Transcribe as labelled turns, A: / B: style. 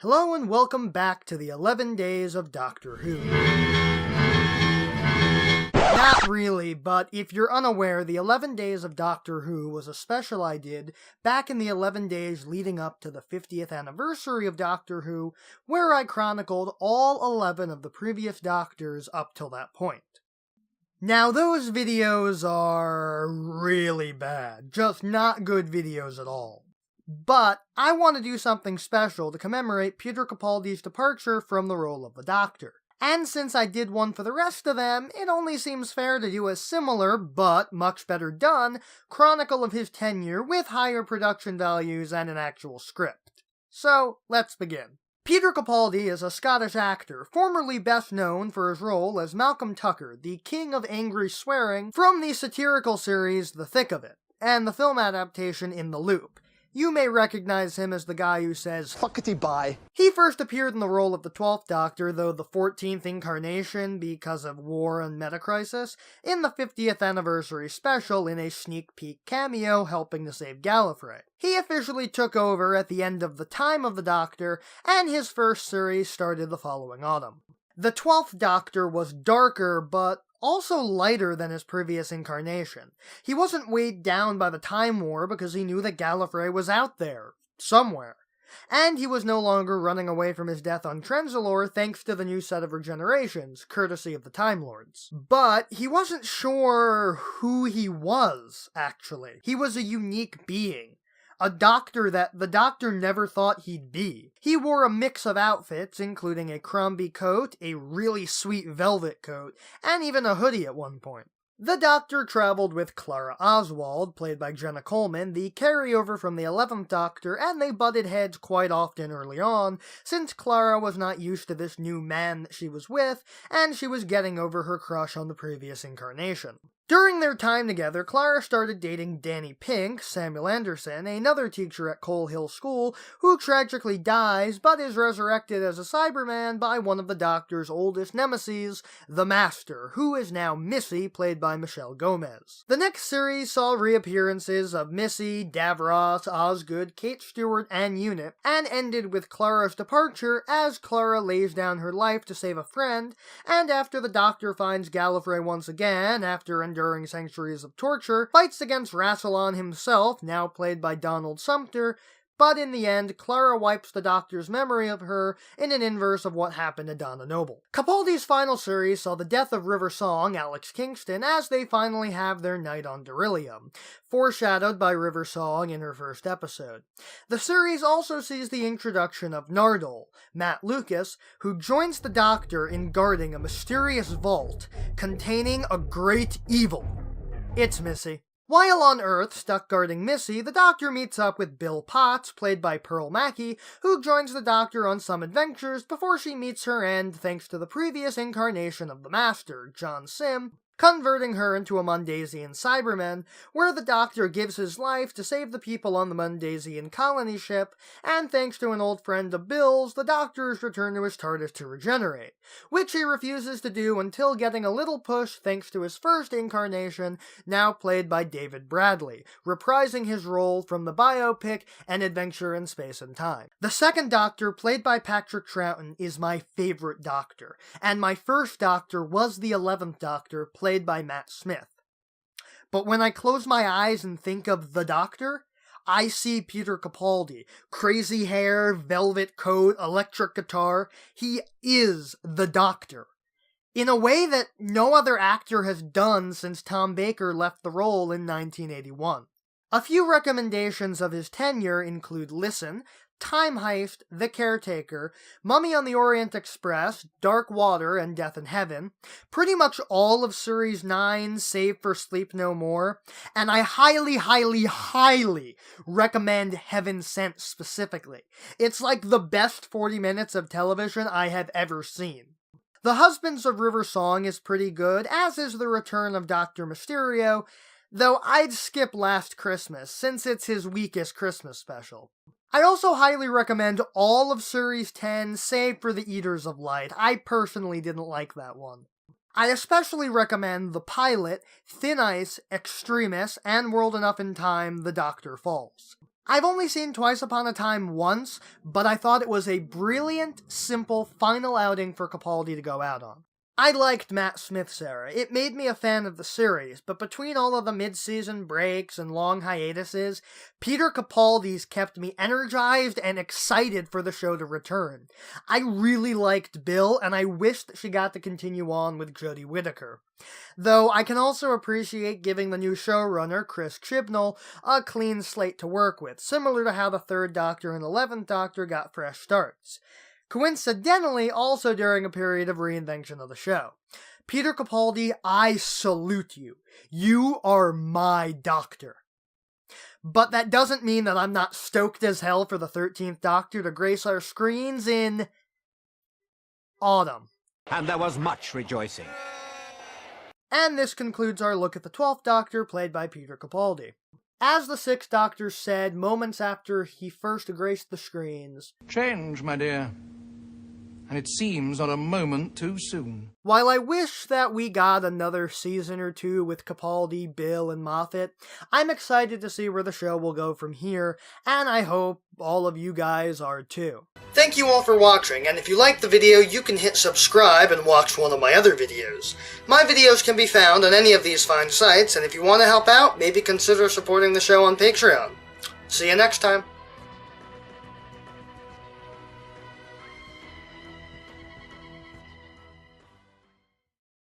A: Hello and welcome back to the 11 Days of Doctor Who. Not really, but if you're unaware, the 11 Days of Doctor Who was a special I did back in the 11 days leading up to the 50th anniversary of Doctor Who, where I chronicled all 11 of the previous Doctors up till that point. Now, those videos are really bad, just not good videos at all. But I want to do something special to commemorate Peter Capaldi's departure from the role of the Doctor. And since I did one for the rest of them, it only seems fair to do a similar, but much better done, chronicle of his tenure with higher production values and an actual script. So, let's begin. Peter Capaldi is a Scottish actor, formerly best known for his role as Malcolm Tucker, the king of angry swearing, from the satirical series The Thick of It, and the film adaptation In the Loop. You may recognize him as the guy who says, "Fuckety bye." He first appeared in the role of the 12th Doctor, though the 14th incarnation because of war and metacrisis, in the 50th anniversary special in a sneak peek cameo helping to save Gallifrey. He officially took over at the end of the time of the Doctor, and his first series started the following autumn. The 12th Doctor was darker, but also lighter than his previous incarnation. He wasn't weighed down by the Time War because he knew that Gallifrey was out there, somewhere. And he was no longer running away from his death on Trenzalore thanks to the new set of regenerations, courtesy of the Time Lords. But he wasn't sure who he was, actually. He was a unique being. A doctor that the Doctor never thought he'd be. He wore a mix of outfits, including a Crombie coat, a really sweet velvet coat, and even a hoodie at one point. The Doctor traveled with Clara Oswald, played by Jenna Coleman, the carryover from the 11th Doctor, and they butted heads quite often early on, since Clara was not used to this new man that she was with, and she was getting over her crush on the previous incarnation. During their time together, Clara started dating Danny Pink, Samuel Anderson, another teacher at Coal Hill School, who tragically dies but is resurrected as a Cyberman by one of the Doctor's oldest nemeses, the Master, who is now Missy, played by Michelle Gomez. The next series saw reappearances of Missy, Davros, Osgood, Kate Stewart, and Unit, and ended with Clara's departure as Clara lays down her life to save a friend, and after the Doctor finds Gallifrey once again, after enduring centuries of torture, fights against Rassilon himself, now played by Donald Sumter, but in the end, Clara wipes the Doctor's memory of her in an inverse of what happened to Donna Noble. Capaldi's final series saw the death of River Song, Alex Kingston, as they finally have their night on Beryllium, foreshadowed by River Song in her first episode. The series also sees the introduction of Nardole, Matt Lucas, who joins the Doctor in guarding a mysterious vault containing a great evil. It's Missy. While on Earth, stuck guarding Missy, the Doctor meets up with Bill Potts, played by Pearl Mackie, who joins the Doctor on some adventures before she meets her end thanks to the previous incarnation of the Master, John Sim, converting her into a Mundasian Cyberman, where the Doctor gives his life to save the people on the Mundasian colony ship, and thanks to an old friend of Bill's, the Doctor is returned to his TARDIS to regenerate, which he refuses to do until getting a little push thanks to his first incarnation, now played by David Bradley, reprising his role from the biopic An Adventure in Space and Time. The second Doctor, played by Patrick Troughton, is my favorite Doctor, and my first Doctor was the 11th Doctor, played by Matt Smith. But when I close my eyes and think of the Doctor, I see Peter Capaldi. Crazy hair, velvet coat, electric guitar. He is the Doctor. In a way that no other actor has done since Tom Baker left the role in 1981. A few recommendations of his tenure include Listen, Time Heist, The Caretaker, Mummy on the Orient Express, Dark Water, and Death in Heaven, pretty much all of Series 9, save for Sleep No More, and I highly recommend Heaven Sent specifically. It's like the best 40 minutes of television I have ever seen. The Husbands of River Song is pretty good, as is the return of Dr. Mysterio, though I'd skip Last Christmas, since it's his weakest Christmas special. I also highly recommend all of Series 10, save for The Eaters of Light. I personally didn't like that one. I especially recommend the pilot, Thin Ice, Extremis, and World Enough in Time, The Doctor Falls. I've only seen Twice Upon a Time once, but I thought it was a brilliant, simple final outing for Capaldi to go out on. I liked Matt Smith's era. It made me a fan of the series, but between all of the mid-season breaks and long hiatuses, Peter Capaldi's kept me energized and excited for the show to return. I really liked Bill, and I wish that she got to continue on with Jodie Whittaker. Though I can also appreciate giving the new showrunner, Chris Chibnall, a clean slate to work with, similar to how the 3rd Doctor and 11th Doctor got fresh starts. Coincidentally, also during a period of reinvention of the show. Peter Capaldi, I salute you. You are my Doctor. But that doesn't mean that I'm not stoked as hell for the 13th Doctor to grace our screens in autumn.
B: And there was much rejoicing.
A: And this concludes our look at the 12th Doctor, played by Peter Capaldi. As the 6th Doctor said moments after he first graced the screens,
C: "Change, my dear. And it seems not a moment too soon."
A: While I wish that we got another season or two with Capaldi, Bill, and Moffat, I'm excited to see where the show will go from here, and I hope all of you guys are too. Thank you all for watching, and if you liked the video, you can hit subscribe and watch one of my other videos. My videos can be found on any of these fine sites, and if you want to help out, maybe consider supporting the show on Patreon. See you next time.